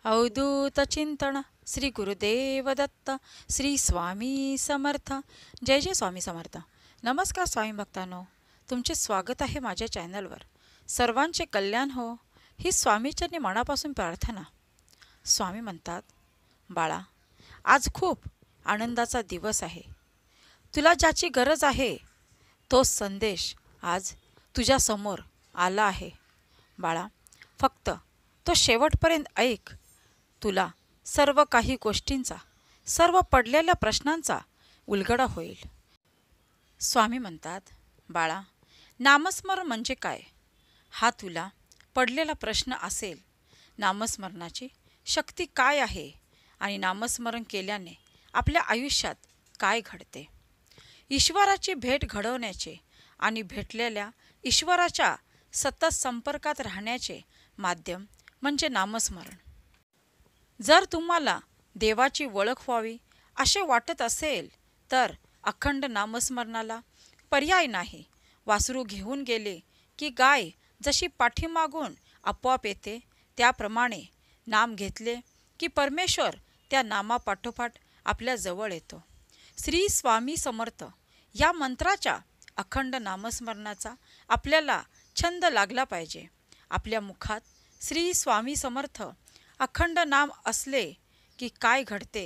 अवधूत चिंतन श्री गुरुदेव दत्त श्री स्वामी समर्थ. जय जय स्वामी समर्थ. नमस्कार स्वामी भक्तांनो, तुमचे स्वागत आहे माझ्या चॅनलवर. सर्वांचे कल्याण हो ही स्वामीचरणी मनापासून प्रार्थना. स्वामी म्हणतात, बाळा, आज खूप आनंदाचा दिवस आहे. तुला ज्याची गरज आहे तो संदेश आज तुझ्यासमोर आला आहे. बाळा, फक्त तो शेवटपर्यंत ऐक. तुला सर्व काही गोष्टींचा, सर्व पडलेल्या प्रश्नांचा उलगडा होईल. स्वामी म्हणतात, बाळा, नामस्मरण म्हणजे काय हा तुला पडलेला प्रश्न असेल. नामस्मरणाची शक्ती काय आहे आणि नामस्मरण केल्याने आपल्या आयुष्यात काय घडते. ईश्वराची भेट घडवण्याचे आणि भेटलेल्या ईश्वराच्या सतत संपर्कात राहण्याचे माध्यम म्हणजे नामस्मरण. जर तुम्हाला देवाची ओळख व्हावी असे वाटत असेल तर अखंड नामस्मरणाला पर्याय नाही. वासरू घेऊन गेले की गाय जशी पाठीमागून आपोआप येते, त्याप्रमाणे नाम घेतले की परमेश्वर त्या नामापाठोपाठ आपल्या जवळ येतो. श्री स्वामी समर्थ या मंत्राच्या अखंड नामस्मरणाचा आपल्याला छंद लागला पाहिजे. आपल्या मुखात श्री स्वामी समर्थ अखंड नाम असले की काय घडते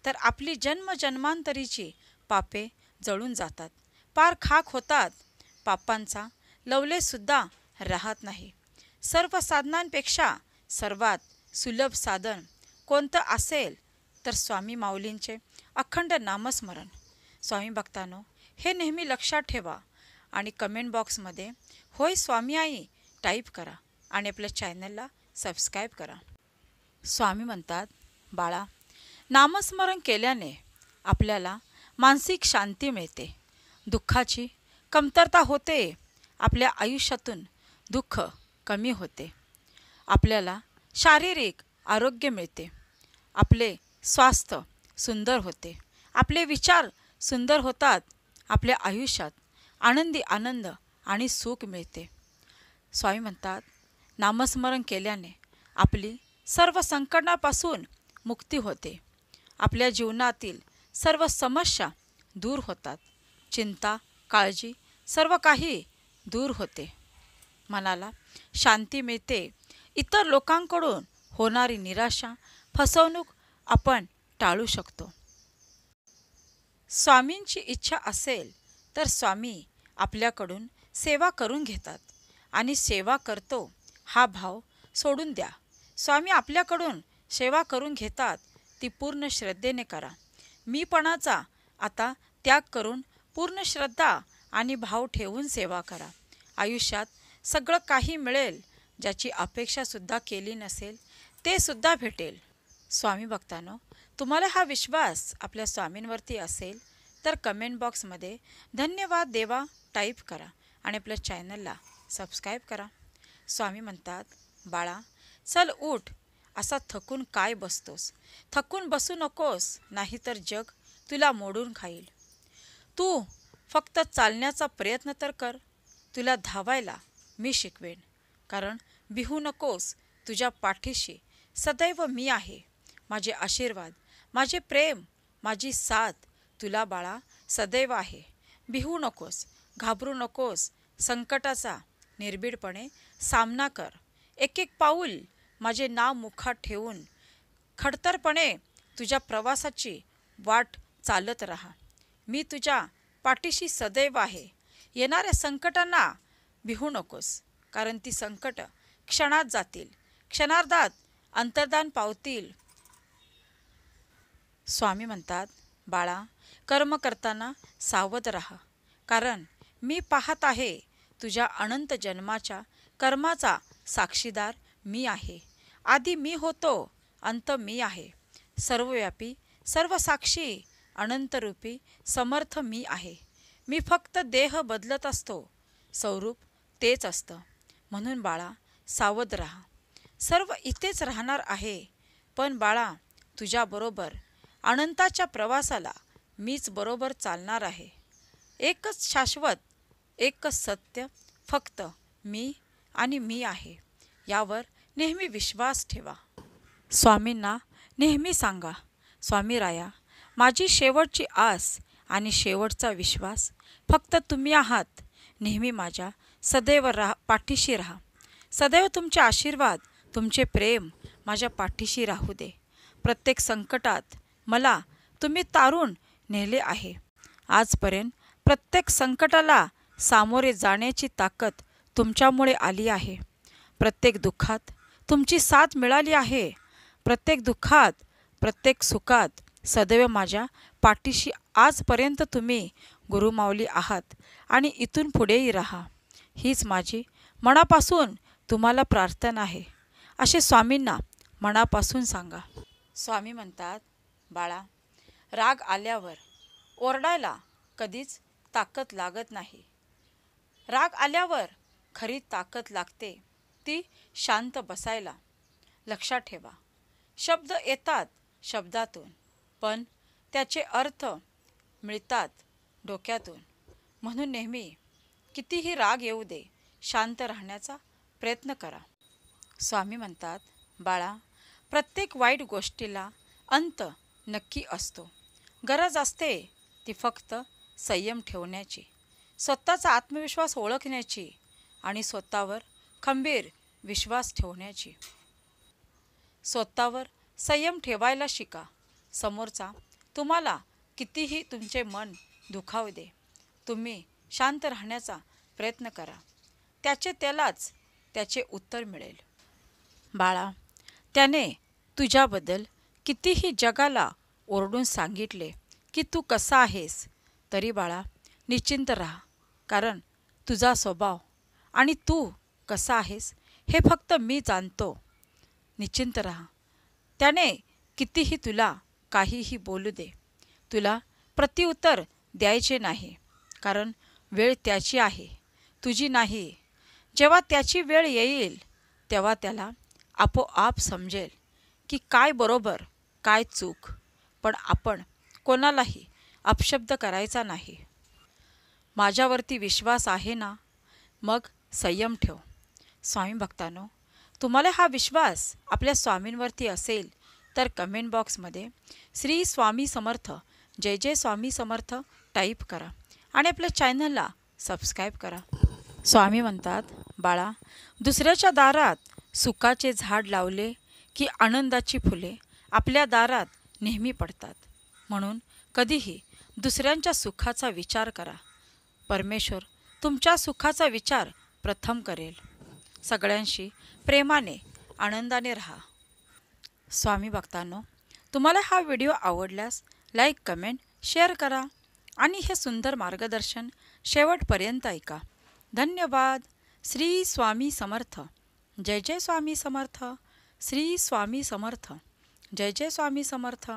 तर आपली जन्मजन्मांतरीची पापे जळून जातात, पार खाक होतात. पापांचा लवलेसुद्धा राहत नाही. सर्व साधनांपेक्षा सर्वात सुलभ साधन कोणतं असेल तर स्वामी माऊलींचे अखंड नामस्मरण. स्वामी भक्तांनो, हे नेहमी लक्षात ठेवा आणि कमेंट बॉक्समध्ये होय स्वामी आई टाईप करा आणि आपल्या चॅनलला सबस्क्राईब करा. स्वामी म्हणतात, बाळा, नामस्मरण केल्याने आपल्याला मानसिक शांती मिळते, दुःखाची कमतरता होते, आपल्या आयुष्यातून दुःख कमी होते, आपल्याला शारीरिक आरोग्य मिळते, आपले स्वास्थ्य सुंदर होते, आपले विचार सुंदर होतात, आपल्या आयुष्यात आनंदी आनंद आणि सुख मिळते. स्वामी म्हणतात, नामस्मरण केल्याने आपली सर्व संकटापासून मुक्ती होते, आपल्या जीवनातील सर्व समस्या दूर होतात, चिंता काळजी सर्व काही दूर होते, मनाला शांती मिळते, इतर लोकांकडून होणारी निराशा फसवणूक आपण टाळू शकतो. स्वामींची इच्छा असेल तर स्वामी आपल्याकडून सेवा करून घेतात आणि सेवा करतो हा भाव सोडून द्या. स्वामी आपल्याकडून सेवा करून घेतात ती पूर्ण श्रद्धेने करा. मीपणाचा आता त्याग करून पूर्ण श्रद्धा आणि भाव ठेवून सेवा करा. आयुष्यात सगळं काही मिळेल, ज्याची अपेक्षासुद्धा केली नसेल ते सुद्धा भेटेल. स्वामी भक्तांनो, तुम्हाला हा विश्वास आपल्या स्वामींवरती असेल तर कमेंट बॉक्समध्ये धन्यवाद देवा टाईप करा आणि आपल्या चॅनलला सबस्क्राईब करा. स्वामी म्हणतात, बाळा, चल उठ. असा थकून काय बसतोस? थकून बसू नकोस, नाहीतर जग तुला मोडून खाईल. तू फक्त चालण्याचा प्रयत्न तर कर. तुला धावायला मी शिकवेन, कारण भिवू नकोस. तुझ्या पाठीशी सदैव मी आहे. माझे आशीर्वाद, माझे प्रेम, माझी साथ तुला बाळा सदैव आहे. भिवू नकोस, घाबरू नकोस. संकटाचा निर्भीडपणे सामना कर. एक एक पाऊल माझे नाव मुखात ठेवून खडतरपणे तुझ्या प्रवासाची वाट चालत राहा. मी तुझ्या पाठीशी सदैव आहे. येणाऱ्या संकटांना भिवू नकोस, कारण ती संकट क्षणात जातील, क्षणार्धात अंतर्धान पावतील. स्वामी म्हणतात, बाळा, कर्म करताना सावध राहा, कारण मी पाहत आहे. तुझ्या अनंत जन्माच्या कर्माचा साक्षीदार मी आहे. आधी मी होतो, अंत मी आहे. सर्वव्यापी, सर्वसाक्षी, अनंतरूपी समर्थ मी आहे. मी फक्त देह बदलत असतो, स्वरूप तेच असतं. म्हणून बाळा, सावध राहा. सर्व इथेच राहणार आहे, पण बाळा, तुझ्याबरोबर अनंताच्या प्रवासाला मीच बरोबर चालणार आहे. एकच शाश्वत, एकच सत्य, फक्त मी आणि मी आहे. यावर नेहमी विश्वास ठेवा. स्वामींना नेहमी सांगा, स्वामीराया, माझी शेवटची आस आणि शेवटचा विश्वास फक्त तुम्ही आहात. नेहमी माझ्या सदैव पाठीशी राहा. सदैव तुमचे आशीर्वाद, तुमचे प्रेम माझ्या पाठीशी राहू दे. प्रत्येक संकटात मला तुम्ही तारून नेले आहे. आजपर्यंत प्रत्येक संकटाला सामोरे जाण्याची ताकद तुमच्यामुळे आली आहे. प्रत्येक दुःखात तुमची साथ मिळाली आहे. प्रत्येक दुःखात, प्रत्येक सुखात सदैव माझ्या पाठीशी आजपर्यंत तुम्ही गुरुमाऊली आहात आणि इथून पुढेही राहा. हीच माझी मनापासून तुम्हाला प्रार्थना आहे, असे स्वामींना मनापासून सांगा. स्वामी म्हणतात, बाळा, राग आल्यावर ओरडायला कधीच ताकद लागत नाही. राग आल्यावर खरी ताकद लागते ती शांत बसायला. लक्षात ठेवा, शब्द येतात शब्दातून, पण त्याचे अर्थ मिळतात डोक्यातून. म्हणून नेहमी कितीही राग येऊ दे, शांत राहण्याचा प्रयत्न करा. स्वामी म्हणतात, बाळा, प्रत्येक वाईट गोष्टीला अंत नक्की असतो. गरज असते ती फक्त संयम ठेवण्याची, स्वतःचा आत्मविश्वास ओळखण्याची आणि स्वतःवर खंबीर विश्वास ठेवण्याची. स्वतःवर संयम ठेवायला शिका. समोरचा तुम्हाला कितीही तुमचे मन दुखावू दे, तुम्ही शांत राहण्याचा प्रयत्न करा. त्यालाच त्याचे उत्तर मिळेल. बाळा, त्याने तुझ्याबद्दल कितीही जगाला ओरडून सांगितले की तू कसा आहेस, तरी बाळा निश्चिंत राहा. कारण तुझा स्वभाव आणि तू कसा आहेस हे फक्त मी जाणतो. निश्चिंत राहा. त्याने कितीही तुला काहीही बोलू दे, तुला प्रत्युत्तर द्यायचे नाही. कारण वेळ त्याची आहे, तुझी नाही. जेव्हा त्याची वेळ येईल तेव्हा त्याला आपोआप समजेल की काय बरोबर काय चूक. पण आपण कोणालाही अपशब्द करायचा नाही. माझ्यावरती विश्वास आहे ना, मग संयम ठेव. स्वामी भक्तांनो, तुम्हाला हा विश्वास आपल्या स्वामींवरती असेल तर कमेंट बॉक्समध्ये श्री स्वामी समर्थ, जय जय स्वामी समर्थ टाईप करा आणि आपल्या चॅनलला सबस्क्राईब करा. स्वामी म्हणतात, बाळा, दुसऱ्याच्या दारात सुखाचे झाड लावले की आनंदाची फुले आपल्या दारात नेहमी पडतात. म्हणून कधीही दुसऱ्यांच्या सुखाचा विचार करा. परमेश्वर तुमच्या सुखाचा विचार प्रथम करेल. सगळ्यांशी प्रेमाने आनंदाने राहा. स्वामी भक्तांनो, तुम्हाला हा व्हिडिओ आवडल्यास लाईक, कमेंट, शेअर करा आणि हे सुंदर मार्गदर्शन शेवटपर्यंत ऐका. धन्यवाद. श्री स्वामी समर्थ. जय जय स्वामी समर्थ. श्री स्वामी समर्थ. जय जय स्वामी समर्थ.